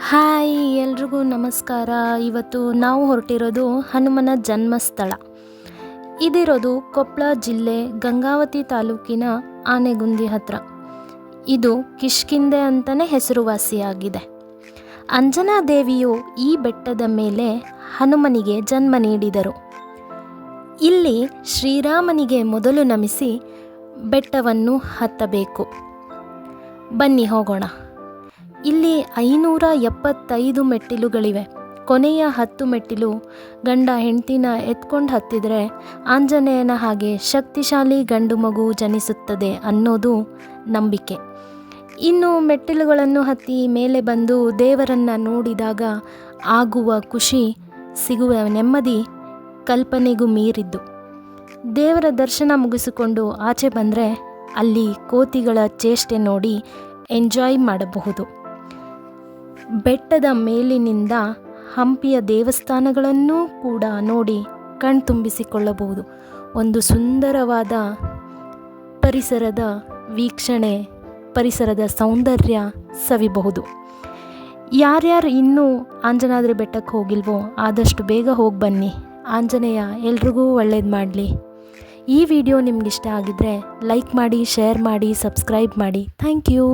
Hi ಎಲ್ರಿಗೂ ನಮಸ್ಕಾರ. ಇವತ್ತು ನಾವು ಹೊರಟಿರೋದು ಹನುಮನ ಜನ್ಮಸ್ಥಳ. ಇದಿರೋದು ಕೊಪ್ಪಳ ಜಿಲ್ಲೆ ಗಂಗಾವತಿ ತಾಲೂಕಿನ ಆನೆಗುಂದಿ ಹತ್ರ. ಇದು ಕಿಷ್ಕಿಂಧೆ ಅಂತಲೇ ಹೆಸರುವಾಸಿಯಾಗಿದೆ. ಅಂಜನಾದೇವಿಯು ಈ ಬೆಟ್ಟದ ಮೇಲೆ ಹನುಮನಿಗೆ ಜನ್ಮ ನೀಡಿದರು. ಇಲ್ಲಿ ಶ್ರೀರಾಮನಿಗೆ ಮೊದಲು ನಮಿಸಿ ಬೆಟ್ಟವನ್ನು ಹತ್ತಬೇಕು. ಬನ್ನಿ ಹೋಗೋಣ. ಇಲ್ಲಿ 575 ಮೆಟ್ಟಿಲುಗಳಿವೆ. ಕೊನೆಯ 10 ಮೆಟ್ಟಿಲು ಗಂಡ ಹೆಂಡ್ತಿನ ಎತ್ಕೊಂಡು ಹತ್ತಿದರೆ ಆಂಜನೇಯನ ಹಾಗೆ ಶಕ್ತಿಶಾಲಿ ಗಂಡು ಮಗು ಜನಿಸುತ್ತದೆ ಅನ್ನೋದು ನಂಬಿಕೆ. ಇನ್ನು ಮೆಟ್ಟಿಲುಗಳನ್ನು ಹತ್ತಿ ಮೇಲೆ ಬಂದು ದೇವರನ್ನು ನೋಡಿದಾಗ ಆಗುವ ಖುಷಿ, ಸಿಗುವ ನೆಮ್ಮದಿ ಕಲ್ಪನೆಗೂ ಮೀರಿದ್ದು. ದೇವರ ದರ್ಶನ ಮುಗಿಸಿಕೊಂಡು ಆಚೆ ಬಂದರೆ ಅಲ್ಲಿ ಕೋತಿಗಳ ಚೇಷ್ಟೆ ನೋಡಿ ಎಂಜಾಯ್ ಮಾಡಬಹುದು. ಬೆಟ್ಟದ ಮೇಲಿನಿಂದ ಹಂಪಿಯ ದೇವಸ್ಥಾನಗಳನ್ನೂ ಕೂಡ ನೋಡಿ ಕಣ್ತುಂಬಿಸಿಕೊಳ್ಳಬಹುದು. ಒಂದು ಸುಂದರವಾದ ಪರಿಸರದ ವೀಕ್ಷಣೆ, ಪರಿಸರದ ಸೌಂದರ್ಯ ಸವಿಬಹುದು. ಯಾರ್ಯಾರು ಇನ್ನೂ ಆಂಜನಾದ್ರಿ ಬೆಟ್ಟಕ್ಕೆ ಹೋಗಿಲ್ವೋ ಆದಷ್ಟು ಬೇಗ ಹೋಗಿ ಬನ್ನಿ. ಆಂಜನೇಯ ಎಲ್ರಿಗೂ ಒಳ್ಳೇದು ಮಾಡಲಿ. ಈ ವಿಡಿಯೋ ನಿಮ್ಗೆ ಇಷ್ಟ ಆಗಿದ್ದರೆ ಲೈಕ್ ಮಾಡಿ, ಶೇರ್ ಮಾಡಿ, ಸಬ್ಸ್ಕ್ರೈಬ್ ಮಾಡಿ. Thank you.